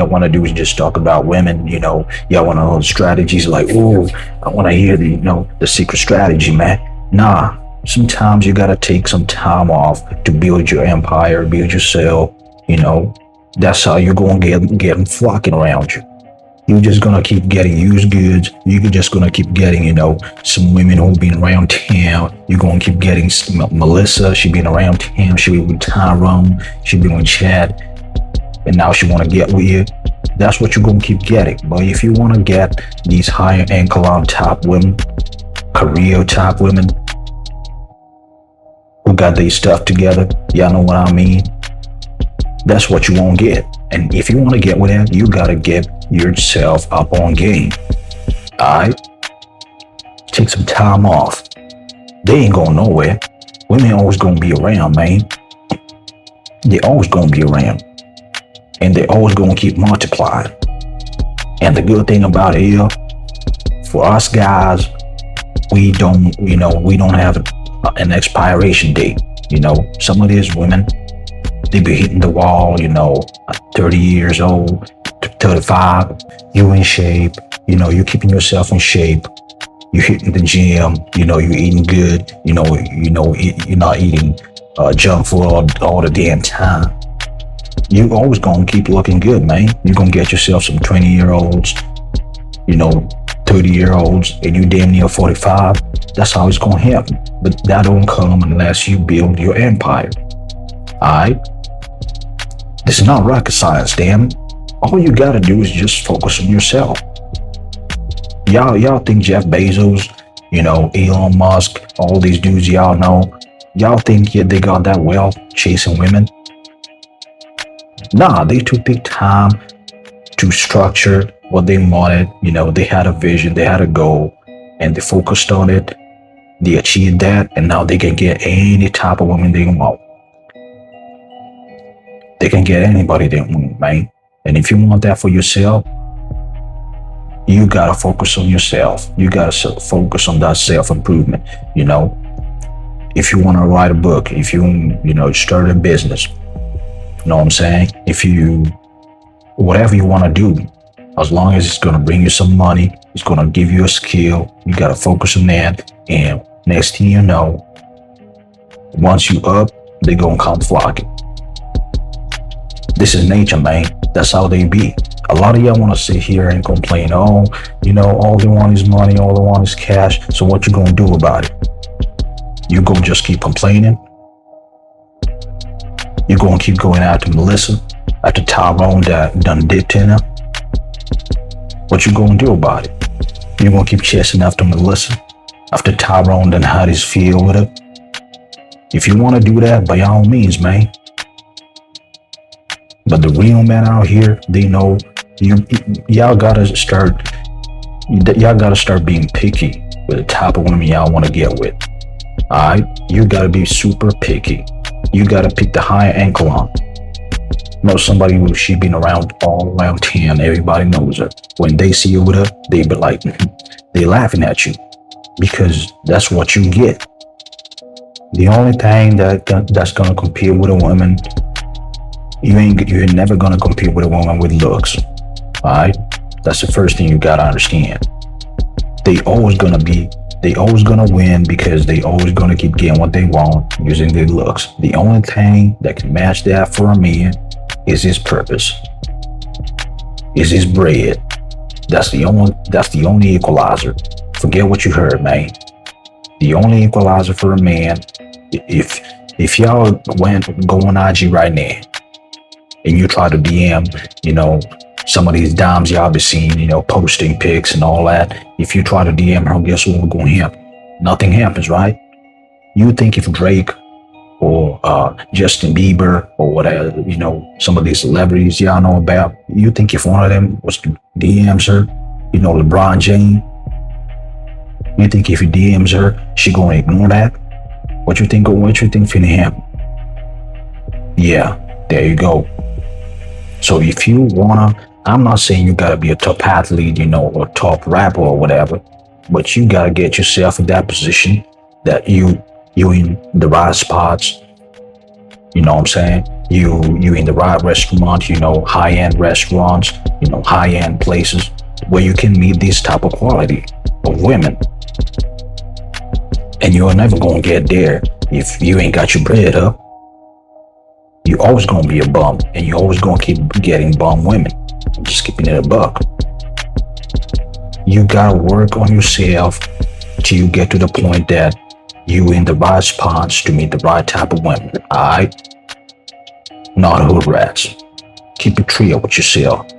y'all want to do is just talk about women. Y'all want to know the strategies. Like, oh, I want to hear the secret strategy, man. Nah, sometimes you gotta take some time off to build your empire, build yourself. That's how you're gonna get them flocking around you. You're just gonna keep getting used goods. You're just gonna keep getting, some women who've been around town. You're gonna keep getting Melissa. She been around town. She been with Tyrone. She been with Chad, and now she wanna get with you. That's what you're gonna keep getting. But if you wanna get these higher echelon top women, career top women who got their stuff together, y'all know what I mean? That's what you won't get. And if you want to get with that, you gotta get yourself up on game. Alright? Take some time off. They ain't going nowhere. Women always gonna be around, man. They always gonna be around. And they always gonna keep multiplying. And the good thing about it is, for us guys, we don't have an expiration date. Some of these women, they be hitting the wall, 30 years old, 35, you in shape, you keeping yourself in shape, you hitting the gym, you eating good, you're not eating junk food all the damn time. You always gonna keep looking good, man. You're gonna get yourself some 20-year-olds, 30-year-olds, and you damn near 45. That's how it's gonna happen. But that don't come unless you build your empire. Alright? This is not rocket science, damn it. All you gotta do is just focus on yourself. Y'all think Jeff Bezos, Elon Musk, all these dudes y'all know, y'all think they got that wealth chasing women? Nah, they took their time to structure what they wanted. They had a vision, they had a goal, and they focused on it. They achieved that, and now they can get any type of woman they want. They can get anybody they want, man. And if you want that for yourself, you gotta focus on yourself. You gotta focus on that self-improvement. If you want to write a book, if you start a business, you know what I'm saying? If you, whatever you want to do, as long as it's gonna bring you some money, it's gonna give you a skill, you gotta focus on that. And next thing you know, once you up, they gonna come flocking. This is nature, man. That's how they be. A lot of y'all want to sit here and complain. Oh, all they want is money. All they want is cash. So what you gonna do about it? You gonna just keep complaining? You gonna keep going after Melissa, after Tyrone that done dipped in her? What you gonna do about it? You gonna keep chasing after Melissa, after Tyrone done had his feel with her? If you want to do that, by all means, man. But the real men out here, they know y'all gotta start being picky with the type of women y'all want to get with. Alright? You gotta be super picky. You gotta pick the higher echelon. Somebody who she been around all around town, everybody knows her. When they see you with her, they be like, they laughing at you, because that's what you get. The only thing that's gonna compete with a woman, you're never gonna compete with a woman with looks. Alright? That's the first thing you gotta understand. They always gonna win because they always gonna keep getting what they want using their looks. The only thing that can match that for a man is his purpose, is his bread. That's the only equalizer. Forget what you heard, man. The only equalizer for a man, if y'all go on IG right now and you try to DM, some of these dimes y'all be seeing, posting pics and all that. If you try to DM her, guess what's going to happen? Nothing happens, right? You think if Drake or Justin Bieber or whatever, some of these celebrities y'all know about, you think if one of them was to DMs her, LeBron James, you think if he DMs her, she gonna ignore that? What you think finna happen? Yeah, there you go. So if you wanna, I'm not saying you gotta be a top athlete, or top rapper or whatever, but you gotta get yourself in that position that you in the right spots, You know what I'm saying? You in the right restaurant, high-end restaurants, high-end places where you can meet this type of quality of women. And you're never gonna get there if you ain't got your bread up. You're always gonna be a bum, and you're always gonna keep getting bum women. I'm just keeping it a buck. You gotta work on yourself till you get to the point that you in the right spots to meet the right type of women. Alright? Not hood rats. Keep it real with yourself.